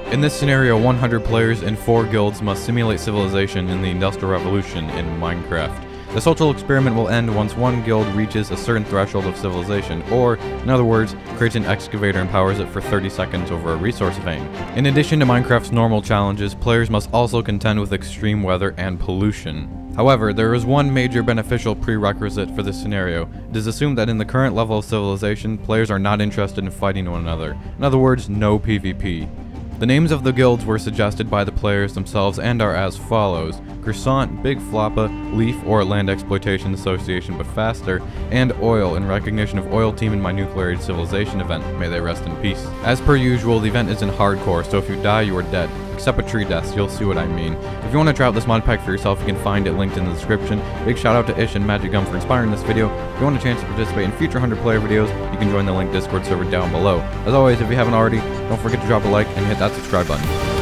In this scenario, 100 players in 4 guilds must simulate civilization in the Industrial Revolution in Minecraft. The social experiment will end once one guild reaches a certain threshold of civilization, or, in other words, creates an excavator and powers it for 30 seconds over a resource vein. In addition to Minecraft's normal challenges, players must also contend with extreme weather and pollution. However, there is one major beneficial prerequisite for this scenario. It is assumed that in the current level of civilization, players are not interested in fighting one another. In other words, no PvP. The names of the guilds were suggested by the players themselves and are as follows: Croissant, Big Floppa, Leaf or Land Exploitation Association but faster, and Oil in recognition of Oil Team in my Nuclear Age Civilization event. May they rest in peace. As per usual, the event is in hardcore, so if you die, you are dead. Except with tree deaths, you'll see what I mean. If you want to try out this mod pack for yourself, you can find it linked in the description. Big shout out to Ish and Magic Gum for inspiring this video. If you want a chance to participate in future 100-player videos, you can join the link Discord server down below. As always, if you haven't already, don't forget to drop a like and hit that subscribe button.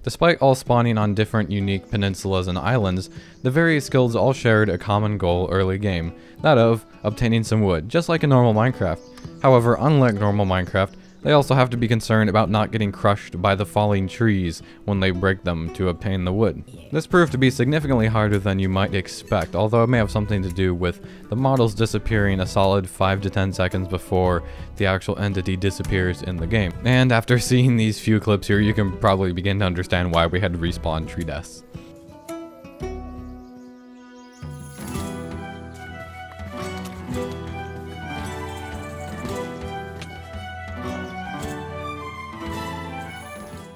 Despite all spawning on different unique peninsulas and islands, the various guilds all shared a common goal early game, that of obtaining some wood, just like in normal Minecraft. However, unlike normal Minecraft, they also have to be concerned about not getting crushed by the falling trees when they break them to obtain the wood. This proved to be significantly harder than you might expect, although it may have something to do with the models disappearing a solid 5 to 10 seconds before the actual entity disappears in the game. And after seeing these few clips here, you can probably begin to understand why we had to respawn tree deaths.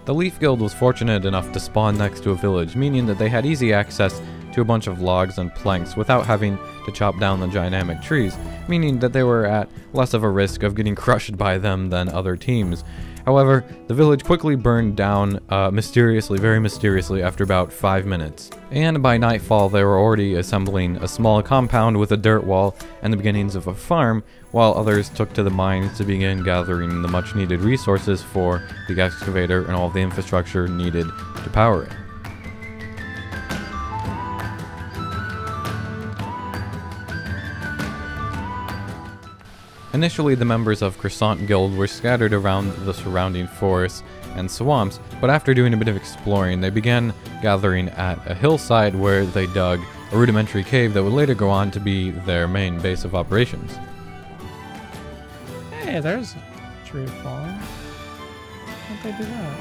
The Leaf Guild was fortunate enough to spawn next to a village, meaning that they had easy access to a bunch of logs and planks without having to chop down the dynamic trees, meaning that they were at less of a risk of getting crushed by them than other teams. However, the village quickly burned down very mysteriously after about 5 minutes. And by nightfall, they were already assembling a small compound with a dirt wall and the beginnings of a farm, while others took to the mines to begin gathering the much needed resources for the excavator and all of the infrastructure needed to power it. Initially, the members of Croissant Guild were scattered around the surrounding forests and swamps, but after doing a bit of exploring, they began gathering at a hillside where they dug a rudimentary cave that would later go on to be their main base of operations. Hey, there's a tree falling. How'd they do that?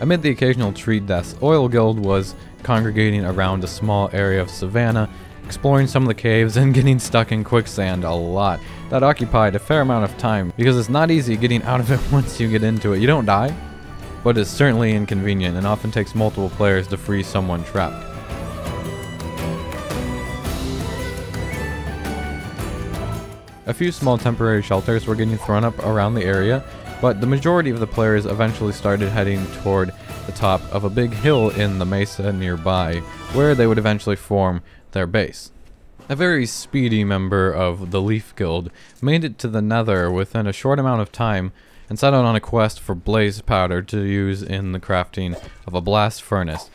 Amid the occasional tree deaths, Oil Guild was congregating around a small area of savanna, exploring some of the caves and getting stuck in quicksand a lot. That occupied a fair amount of time, because it's not easy getting out of it once you get into it. You don't die, but it's certainly inconvenient and often takes multiple players to free someone trapped. A few small temporary shelters were getting thrown up around the area, but the majority of the players eventually started heading toward the top of a big hill in the mesa nearby, where they would eventually form their base. A very speedy member of the Leaf Guild made it to the Nether within a short amount of time and set out on a quest for blaze powder to use in the crafting of a blast furnace.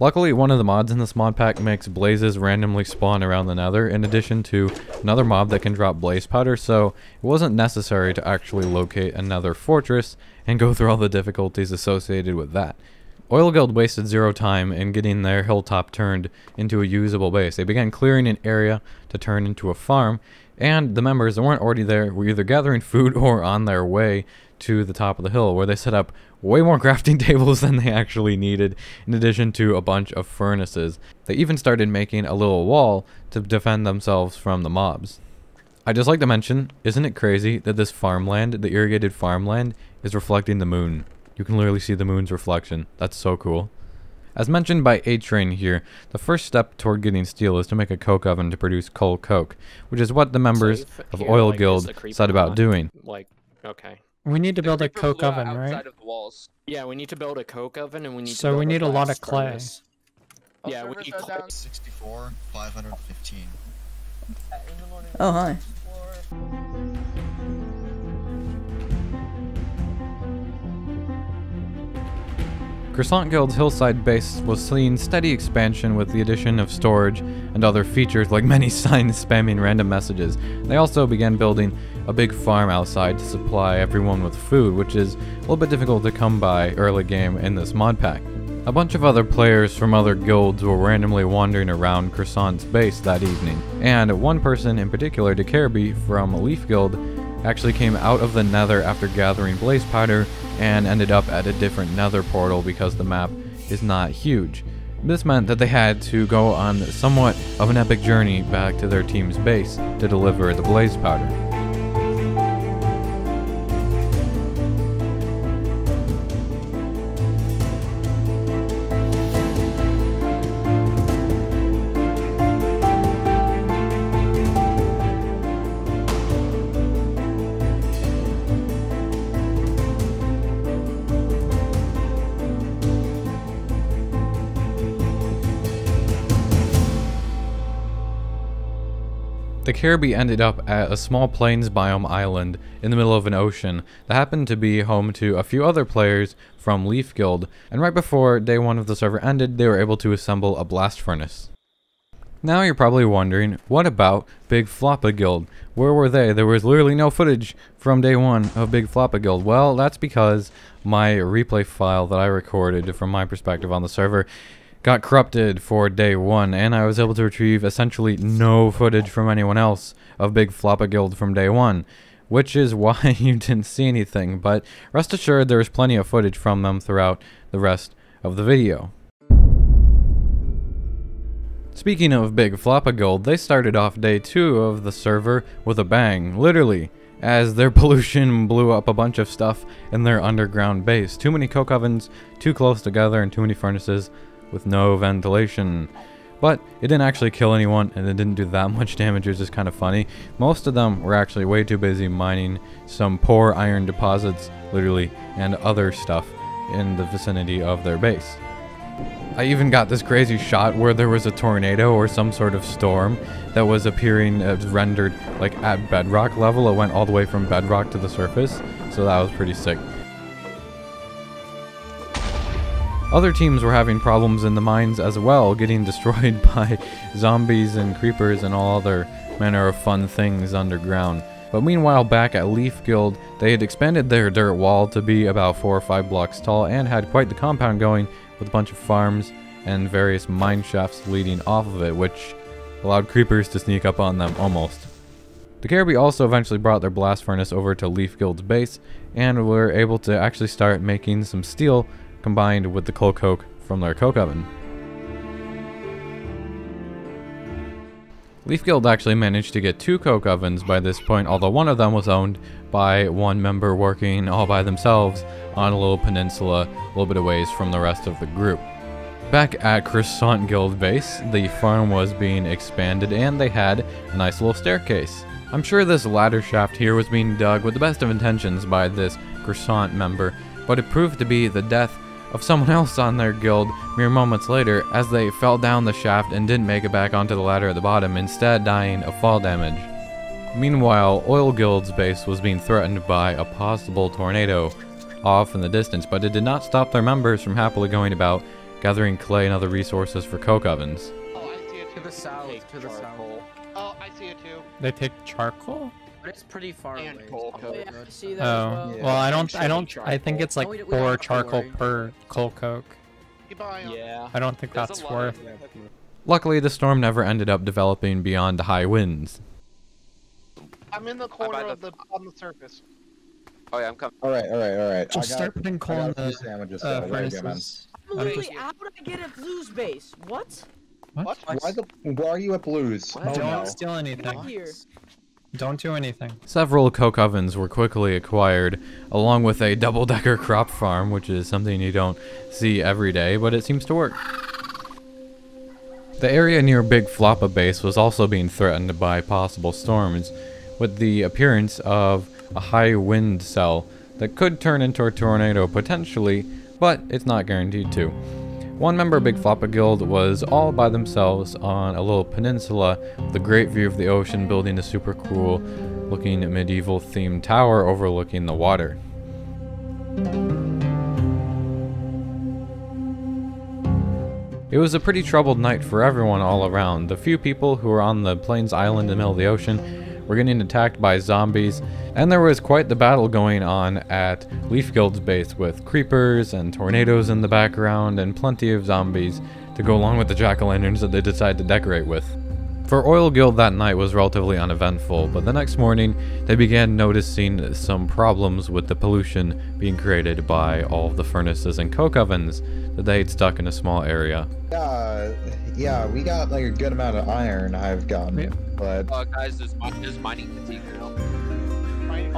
Luckily, one of the mods in this mod pack makes blazes randomly spawn around the Nether, in addition to another mob that can drop blaze powder, so it wasn't necessary to actually locate another fortress and go through all the difficulties associated with that. Oil Guild wasted zero time in getting their hilltop turned into a usable base. They began clearing an area to turn into a farm, and the members that weren't already there were either gathering food or on their way to the top of the hill, where they set up way more crafting tables than they actually needed, in addition to a bunch of furnaces. They even started making a little wall to defend themselves from the mobs. I'd just like to mention, isn't it crazy that this farmland, the irrigated farmland, is reflecting the moon? You can literally see the moon's reflection. That's so cool. As mentioned by A-Train here, the first step toward getting steel is to make a coke oven to produce coal coke, which is what the members of Oil Guild set about doing. Okay. We need to build a coke oven, right? Of the walls. Yeah, we need to build a coke oven, and we need. So we need a lot of clay. Yeah, we need clay. 64, 515. Oh, hi. Croissant Guild's hillside base was seeing steady expansion with the addition of storage and other features like many signs spamming random messages. They also began building a big farm outside to supply everyone with food, which is a little bit difficult to come by early game in this mod pack. A bunch of other players from other guilds were randomly wandering around Croissant's base that evening, and one person in particular, Decarby from Leaf Guild, actually came out of the nether after gathering blaze powder and ended up at a different nether portal because the map is not huge. This meant that they had to go on somewhat of an epic journey back to their team's base to deliver the blaze powder. Decarby ended up at a small plains biome island in the middle of an ocean that happened to be home to a few other players from Leaf Guild, and right before day 1 of the server ended, they were able to assemble a blast furnace. Now you're probably wondering, what about Big Floppa Guild? Where were they? There was literally no footage from day 1 of Big Floppa Guild. Well, that's because my replay file that I recorded from my perspective on the server got corrupted for day 1, and I was able to retrieve essentially no footage from anyone else of Big Floppa Guild from day 1, which is why you didn't see anything, but rest assured there was plenty of footage from them throughout the rest of the video. Speaking of Big Floppa Guild, they started off day 2 of the server with a bang, literally, as their pollution blew up a bunch of stuff in their underground base. Too many coke ovens, too close together, and too many furnaces with no ventilation. But it didn't actually kill anyone, and it didn't do that much damage. It was just kind of funny. Most of them were actually way too busy mining some poor iron deposits, literally, and other stuff in the vicinity of their base. I even got this crazy shot where there was a tornado or some sort of storm that was appearing rendered like at bedrock level. It went all the way from bedrock to the surface, so that was pretty sick. Other teams were having problems in the mines as well, getting destroyed by zombies and creepers and all other manner of fun things underground. But meanwhile, back at Leaf Guild, they had expanded their dirt wall to be about 4 or 5 blocks tall and had quite the compound going with a bunch of farms and various mine shafts leading off of it, which allowed creepers to sneak up on them almost. Decarby also eventually brought their blast furnace over to Leaf Guild's base and were able to actually start making some steel combined with the coal coke from their coke oven. Leaf Guild actually managed to get 2 coke ovens by this point, although one of them was owned by one member working all by themselves on a little peninsula a little bit away from the rest of the group. Back at Croissant Guild base, the farm was being expanded and they had a nice little staircase. I'm sure this ladder shaft here was being dug with the best of intentions by this Croissant member, but it proved to be the death of someone else on their guild mere moments later, as they fell down the shaft and didn't make it back onto the ladder at the bottom, instead dying of fall damage. Meanwhile, Oil Guild's base was being threatened by a possible tornado off in the distance, but it did not stop their members from happily going about gathering clay and other resources for coke ovens. Oh, I see it To the south, to the south. Oh, I see it too. They take charcoal? But it's pretty far And away. coal so coke. it's Yeah, I good. see that Oh, as well. well, I don't Charcoal. think it's like No, we don't 4 have to charcoal worry. per coal coke. You buy 'em. Yeah. I don't think There's that's a lot worth. Luckily, the storm never ended up developing beyond high winds. I'm in the corner of the on the surface. Oh yeah, I'm coming. Alright. Just start putting coal in the sandwiches. furnaces. Literally, how would I get at Blue's base? What? What? Why are you at Blues? What? Oh, Don't no. steal anything. Right here. Don't do anything. Several coke ovens were quickly acquired, along with a double-decker crop farm, which is something you don't see every day, but it seems to work. The area near Big Floppa base was also being threatened by possible storms, with the appearance of a high wind cell that could turn into a tornado potentially, but it's not guaranteed to. One member of Big Floppa Guild was all by themselves on a little peninsula with a great view of the ocean, building a super cool looking medieval themed tower overlooking the water. It was a pretty troubled night for everyone all around. The few people who were on the Plains Island in the middle of the ocean were getting attacked by zombies, and there was quite the battle going on at Leaf Guild's base with creepers and tornadoes in the background and plenty of zombies to go along with the jack-o'-lanterns that they decided to decorate with. For Oil Guild, that night was relatively uneventful, but the next morning they began noticing some problems with the pollution being created by all of the furnaces and coke ovens that they had stuck in a small area. Yeah, we got like a good amount of iron I've gotten, Yeah. but Guys, there's mining fatigue now.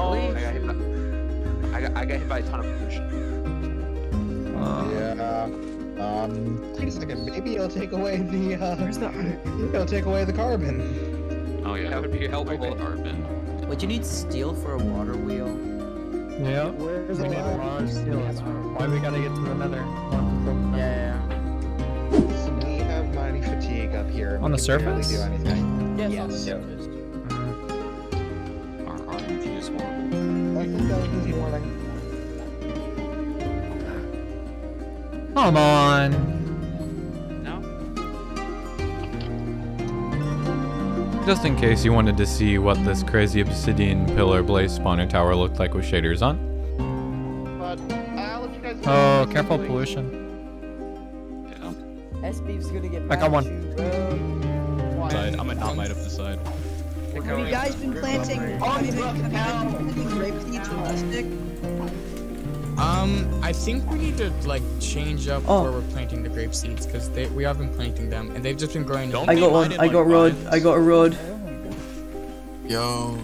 Oh, I got hit by a ton of pollution. yeah. Wait a second, maybe it'll take away the it'll take away the carbon. Oh yeah, that would be helpful. Carbon. Wait, you need steel for a water wheel? Yeah. Where's We the need a lot of steel. That's why we gotta get to another one. Yeah. So we have mining fatigue up here. On the We can't really surface? do anything. Yes, Yes. on the surface. Our RNG is horrible. I think that was easy morning. Come on. No? Just in case you wanted to see what this crazy obsidian pillar blaze spawner tower looked like with shaders on. but I'll let you guys. Oh, careful pollution. Yeah. SB's gonna get I got one. Side. I'm not might up the side. Have you guys been planting? Have you been planting grape seeds from plastic? I think we need to like change up where we're planting the grape seeds because we have been planting them and they've just been growing. I got one. I got road. I got a road. Yo.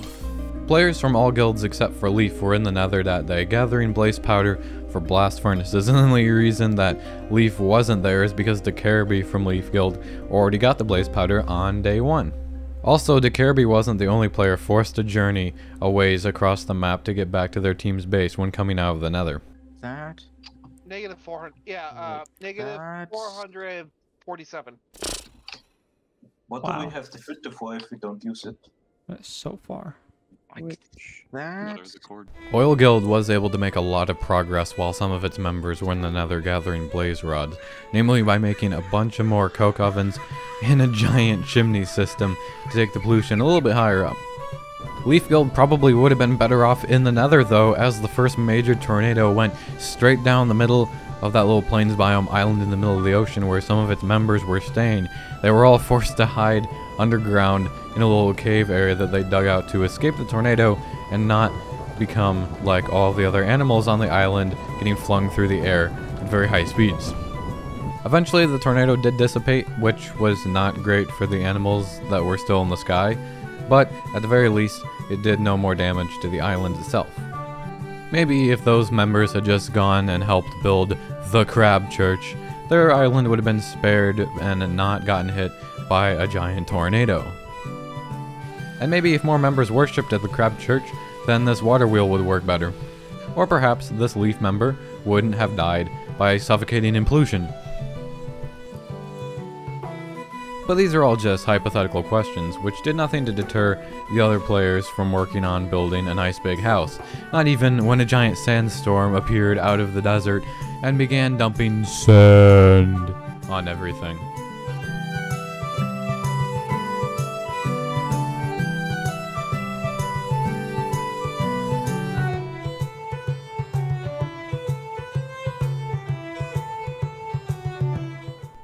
Players from all guilds except for Leaf were in the Nether that day, gathering blaze powder for blast furnaces, and the only reason that Leaf wasn't there is because Decaraby from Leaf Guild already got the blaze powder on day 1. Also, Decaraby wasn't the only player forced to journey a ways across the map to get back to their team's base when coming out of the Nether. That. Negative 400. Yeah, negative That's- 447. What do we have the filter for if we don't use it? That's so far. That. Oil Guild was able to make a lot of progress while some of its members were in the Nether gathering blaze rods, namely by making a bunch of more coke ovens and a giant chimney system to take the pollution a little bit higher up. Leaf Guild probably would have been better off in the Nether though, as the first major tornado went straight down the middle of that little plains biome island in the middle of the ocean where some of its members were staying. They were all forced to hide underground in a little cave area that they dug out to escape the tornado and not become like all the other animals on the island, getting flung through the air at very high speeds. Eventually the tornado did dissipate, which was not great for the animals that were still in the sky, but at the very least it did no more damage to the island itself. Maybe if those members had just gone and helped build the Crab Church, their island would have been spared and not gotten hit by a giant tornado. And maybe if more members worshipped at the Crab Church, then this water wheel would work better. Or perhaps this Leaf member wouldn't have died by suffocating in pollution. But these are all just hypothetical questions, which did nothing to deter the other players from working on building a nice big house. Not even when a giant sandstorm appeared out of the desert and began dumping sand on everything.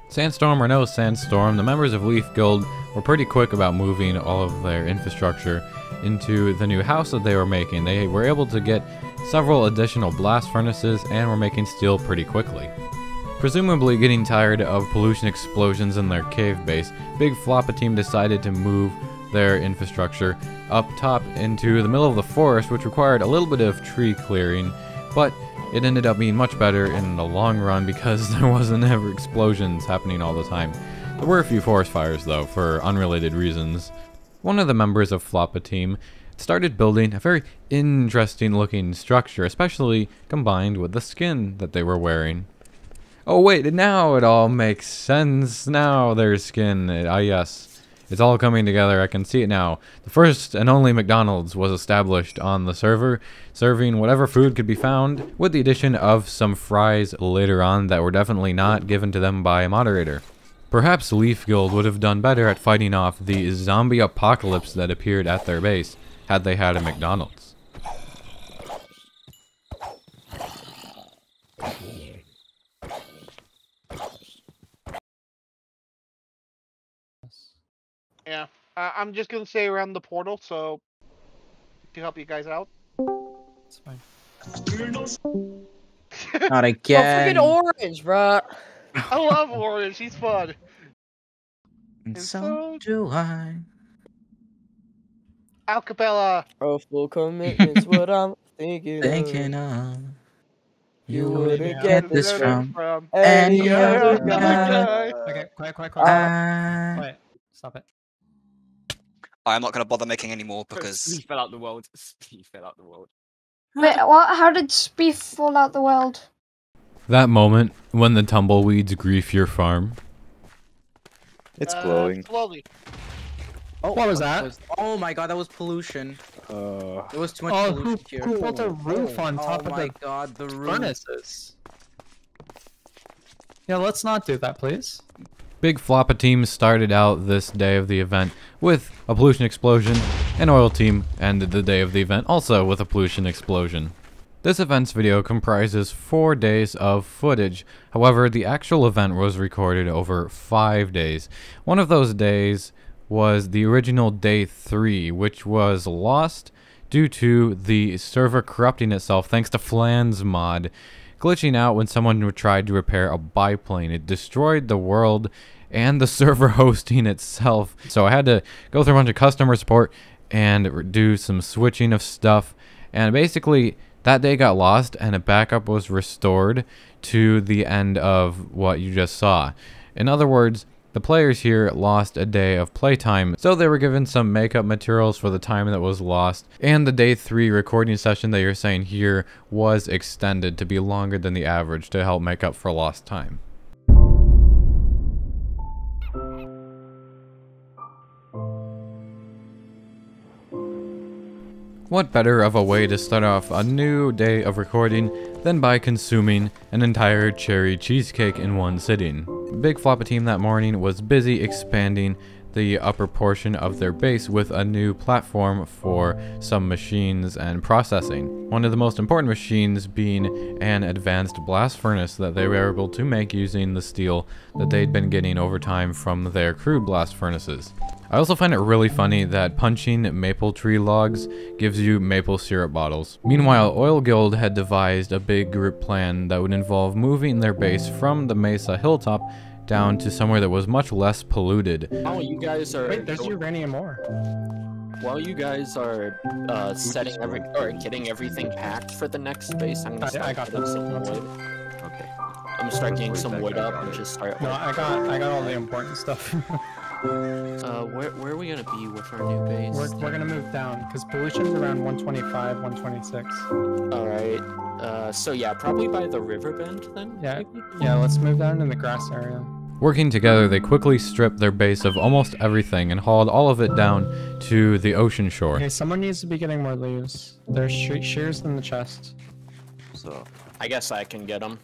Sandstorm or no sandstorm, the members of Leaf Guild were pretty quick about moving all of their infrastructure into the new house that they were making. They were able to get several additional blast furnaces and were making steel pretty quickly. Presumably getting tired of pollution explosions in their cave base, Big Floppa Team decided to move their infrastructure up top into the middle of the forest, which required a little bit of tree clearing, but it ended up being much better in the long run because there wasn't ever explosions happening all the time. There were a few forest fires though, for unrelated reasons. One of the members of Floppa Team started building a very interesting looking structure, especially combined with the skin that they were wearing. Oh wait, now it all makes sense. Now their skin, yes. It's all coming together. I can see it now. The first and only McDonald's was established on the server, serving whatever food could be found, with the addition of some fries later on that were definitely not given to them by a moderator. Perhaps Leaf Guild would have done better at fighting off the zombie apocalypse that appeared at their base had they had a McDonald's. Yeah, I'm just gonna stay around the portal, so to help you guys out. It's fine. Not again. Oh, freaking Orange, bro. I love Orange. He's fun. And so do I. Acapella. Oh, full commitment's what I'm thinking. Thinking of. You wouldn't get this from any other guy. Okay, quiet. Quiet. Stop it. I'm not going to bother making any more because... He fell out the world. He fell out the world. Wait, what? How did Spieth fall out the world? That moment when the tumbleweeds grief your farm. It's glowing. Slowly. Oh, what was that? Oh my god, that was pollution. There was too much pollution here. Who built a roof on top of the god, the roof. furnaces? Yeah, let's not do that, please. Big Floppa team started out this day of the event with a pollution explosion, and Oil team ended the day of the event also with a pollution explosion. This event's video comprises 4 days of footage. However, the actual event was recorded over 5 days. One of those days was the original day 3, which was lost due to the server corrupting itself thanks to Flan's mod glitching out when someone tried to repair a biplane. It destroyed the world and the server hosting itself. So I had to go through a bunch of customer support and do some switching of stuff, and basically that day got lost and a backup was restored to the end of what you just saw. In other words, the players here lost a day of playtime, so they were given some makeup materials for the time that was lost, and the day 3 recording session that you're saying here was extended to be longer than the average to help make up for lost time. What better of a way to start off a new day of recording than by consuming an entire cherry cheesecake in one sitting? Big Floppa team that morning was busy expanding the upper portion of their base with a new platform for some machines and processing. One of the most important machines being an advanced blast furnace that they were able to make using the steel that they'd been getting over time from their crude blast furnaces. I also find it really funny that punching maple tree logs gives you maple syrup bottles. Meanwhile, Oil Guild had devised a big group plan that would involve moving their base from the Mesa hilltop down to somewhere that was much less polluted. Oh, you guys are... Wait, there's uranium ore. While you guys are getting everything packed for the next base, I'm gonna start getting some wood. Okay. I'm gonna start getting some wood up and just start... No, I got all the important stuff. Where are we gonna be with our new base? We're gonna move down, because pollution's around 125, 126. Alright, so yeah, probably by the river bend then? Yeah, let's move down in the grass area. Working together, they quickly stripped their base of almost everything and hauled all of it down to the ocean shore. Okay, someone needs to be getting more leaves. There's shears in the chest. So, I guess I can get them.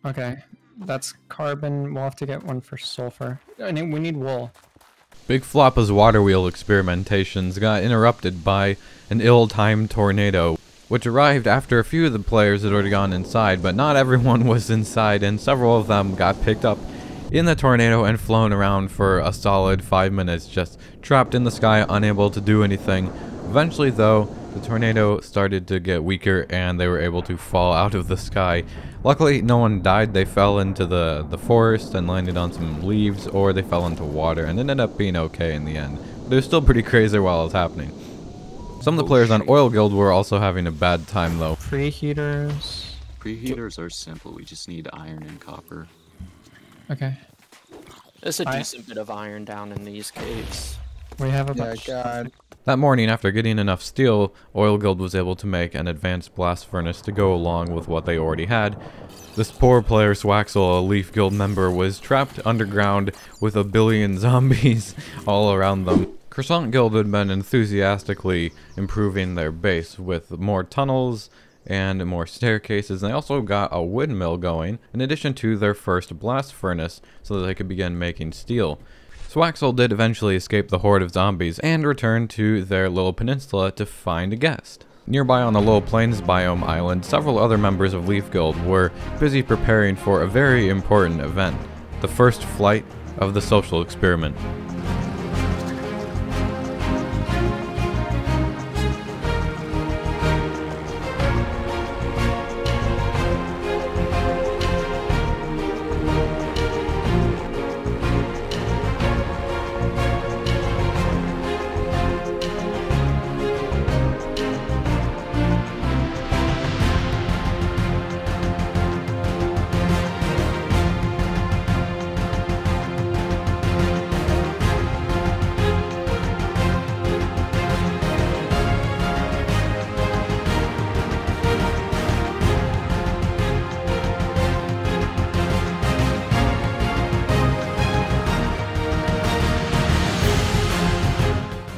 Okay, that's carbon. We'll have to get one for sulfur. And we need wool. Big Floppa's water wheel experimentations got interrupted by an ill-timed tornado, which arrived after a few of the players had already gone inside, but not everyone was inside, and several of them got picked up in the tornado and flown around for a solid 5 minutes, just trapped in the sky, unable to do anything. Eventually, though, the tornado started to get weaker and they were able to fall out of the sky. Luckily, no one died. They fell into the forest and landed on some leaves, or they fell into water and ended up being okay in the end. But it was still pretty crazy while it was happening. Some of the players on Oil Guild were also having a bad time, though. Preheaters. Preheaters are simple. We just need iron and copper. Okay. There's a decent bit of iron down in these caves. We have a bunch. God. That morning, after getting enough steel, Oil Guild was able to make an advanced blast furnace to go along with what they already had. This poor player, Swaxel, a Leaf Guild member, was trapped underground with a billion zombies all around them. Croissant Guild had been enthusiastically improving their base with more tunnels and more staircases, and they also got a windmill going, in addition to their first blast furnace, so that they could begin making steel. Swaxel did eventually escape the horde of zombies and return to their little peninsula to find a guest. Nearby on the low plains biome island, several other members of Leaf Guild were busy preparing for a very important event, the first flight of the social experiment.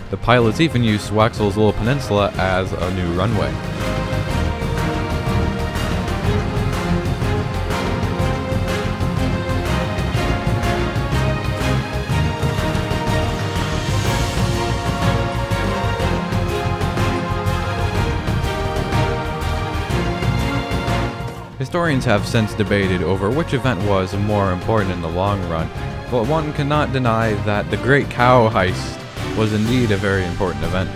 The pilots even used Swaxel's little peninsula as a new runway. Historians have since debated over which event was more important in the long run, but one cannot deny that the Great Cow Heist was indeed a very important event.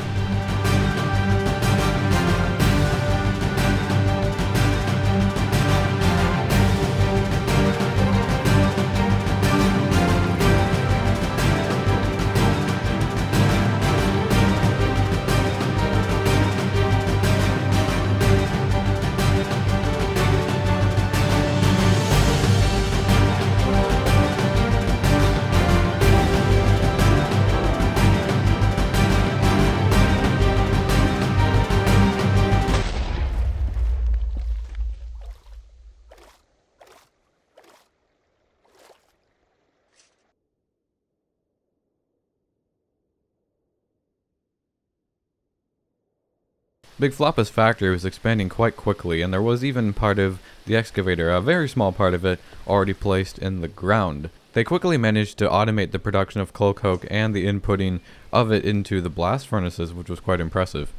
Big Floppa's factory was expanding quite quickly, and there was even part of the excavator, a very small part of it, already placed in the ground. They quickly managed to automate the production of coal coke and the inputting of it into the blast furnaces, which was quite impressive.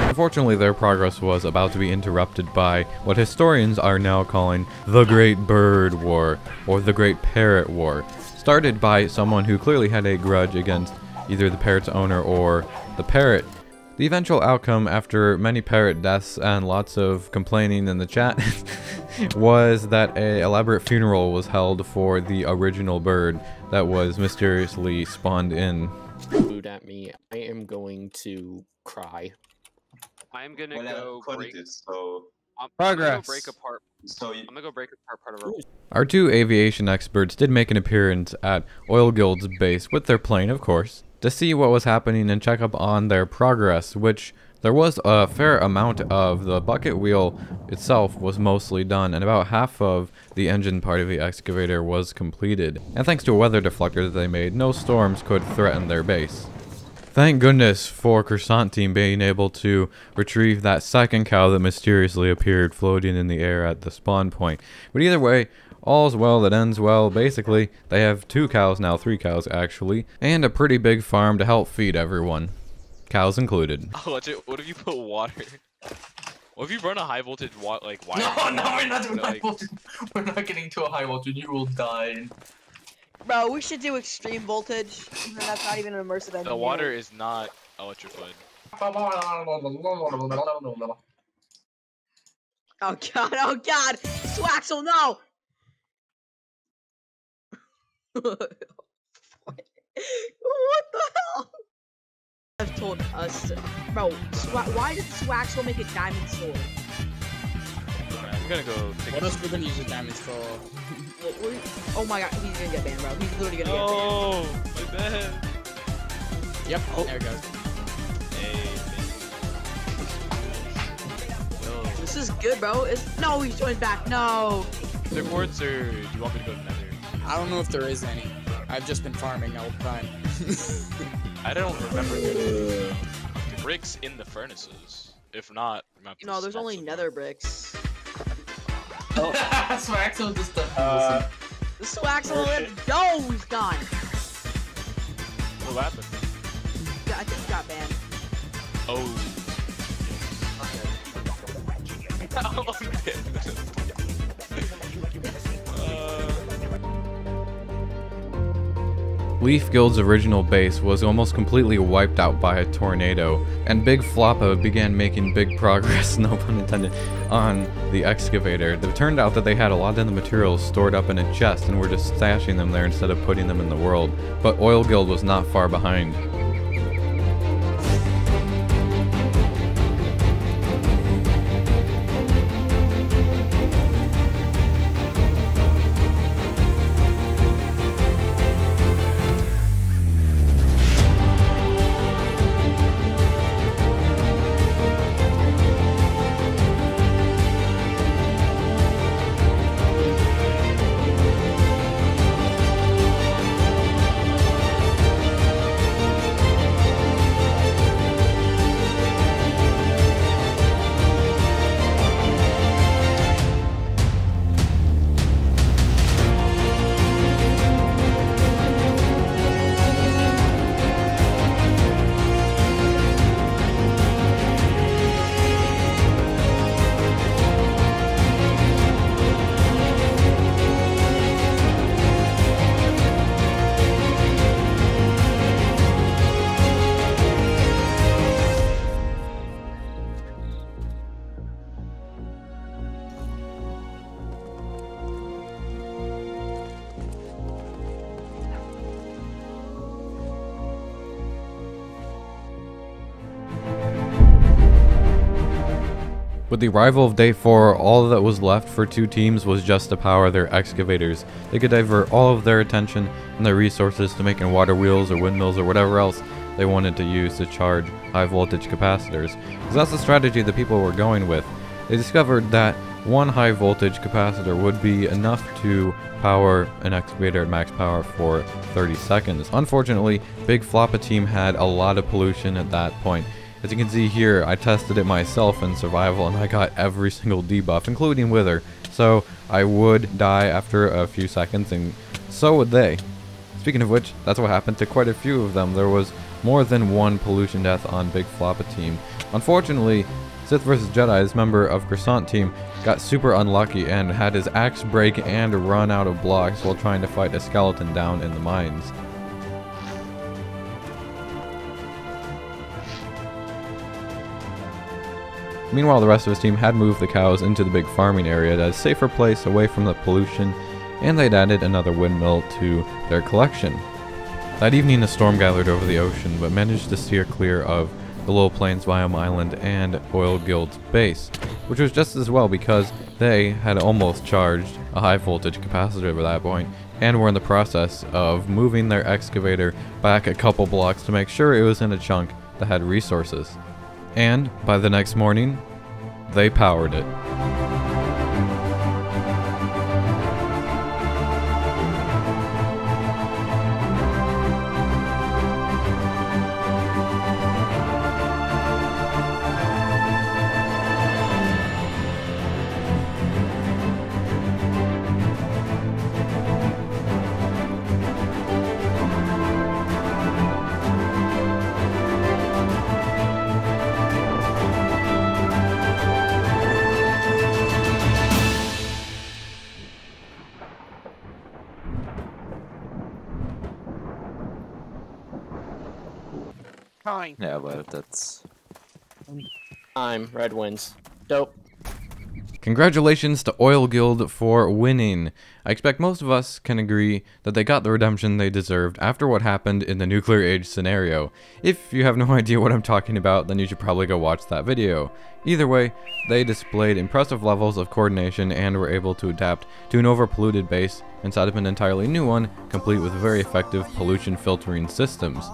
Unfortunately, their progress was about to be interrupted by what historians are now calling the Great Bird War, or the Great Parrot War, started by someone who clearly had a grudge against either the parrot's owner or the parrot. The eventual outcome, after many parrot deaths and lots of complaining in the chat, was that an elaborate funeral was held for the original bird that was mysteriously spawned in. Food at me. I am going to cry. I'm gonna go break this, so progress. I'm gonna go break apart. I'm gonna go break apart part of our. Our two aviation experts did make an appearance at Oil Guild's base with their plane, of course, to see what was happening and check up on their progress, which there was a fair amount of. The bucket wheel itself was mostly done, and about half of the engine part of the excavator was completed. And thanks to a weather deflector that they made, no storms could threaten their base. Thank goodness for Croissant Team being able to retrieve that second cow that mysteriously appeared floating in the air at the spawn point. But either way, all's well that ends well. Basically, they have 2 cows now, 3 cows actually, and a pretty big farm to help feed everyone. Cows included. Oh, what if you put water? What if you run a high voltage wire? No, we're not doing high voltage. We're not getting to a high voltage. You will die. Bro, we should do extreme voltage. That's not even an immersive engine. The water is not electrified. Oh god, oh god! Swaxel, no! What the hell? I've told us, bro, why did Swaxel make a diamond sword? I'm gonna go take What else we're gonna use the diamonds for? Oh my god, he's gonna get banned, bro. He's literally gonna Oh, my bad. get banned. Yep, there it goes. This is good, bro. No, he's joined back. No. Is there quartz or do you want me to go to Nether? I don't know if there is any. I've just been farming all the time. I don't remember the bricks in the furnaces. If not, You know, there's only nether bricks. Oh. Swaxel just The Swaxel lived. No, he's gone. What happened? I think he got banned. Oh. Leaf Guild's original base was almost completely wiped out by a tornado, and Big Floppa began making big progress, no pun intended, on the excavator. It turned out that they had a lot of the materials stored up in a chest and were just stashing them there instead of putting them in the world, but Oil Guild was not far behind. With the arrival of Day 4, all that was left for two teams was just to power their excavators. They could divert all of their attention and their resources to making water wheels or windmills or whatever else they wanted to use to charge high voltage capacitors. Because that's the strategy that people were going with. They discovered that one high voltage capacitor would be enough to power an excavator at max power for 30 seconds. Unfortunately, Big Floppa team had a lot of pollution at that point. As you can see here, I tested it myself in survival and I got every single debuff, including Wither. So I would die after a few seconds, and so would they. Speaking of which, that's what happened to quite a few of them. There was more than one pollution death on Big Floppa team. Unfortunately, Sith vs Jedi's member of Croissant team got super unlucky and had his axe break and run out of blocks while trying to fight a skeleton down in the mines. Meanwhile, the rest of his team had moved the cows into the big farming area as a safer place away from the pollution, and they'd added another windmill to their collection. That evening, a storm gathered over the ocean, but managed to steer clear of the Low Plains Biome Island and Oil Guild's base, which was just as well because they had almost charged a high voltage capacitor by that point, and were in the process of moving their excavator back a couple blocks to make sure it was in a chunk that had resources. And by the next morning, they powered it. Time. Yeah, but that's... Red wins. Dope. Congratulations to Oil Guild for winning. I expect most of us can agree that they got the redemption they deserved after what happened in the nuclear age scenario. If you have no idea what I'm talking about, then you should probably go watch that video. Either way, they displayed impressive levels of coordination and were able to adapt to an overpolluted base and set up an entirely new one, complete with very effective pollution filtering systems.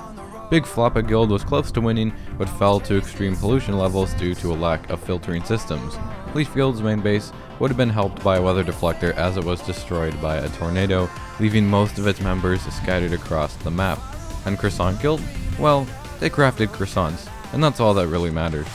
Big Floppa Guild was close to winning, but fell to extreme pollution levels due to a lack of filtering systems. Leaf Guild's main base would have been helped by a weather deflector as it was destroyed by a tornado, leaving most of its members scattered across the map. And Croissant Guild? Well, they crafted croissants, and that's all that really matters.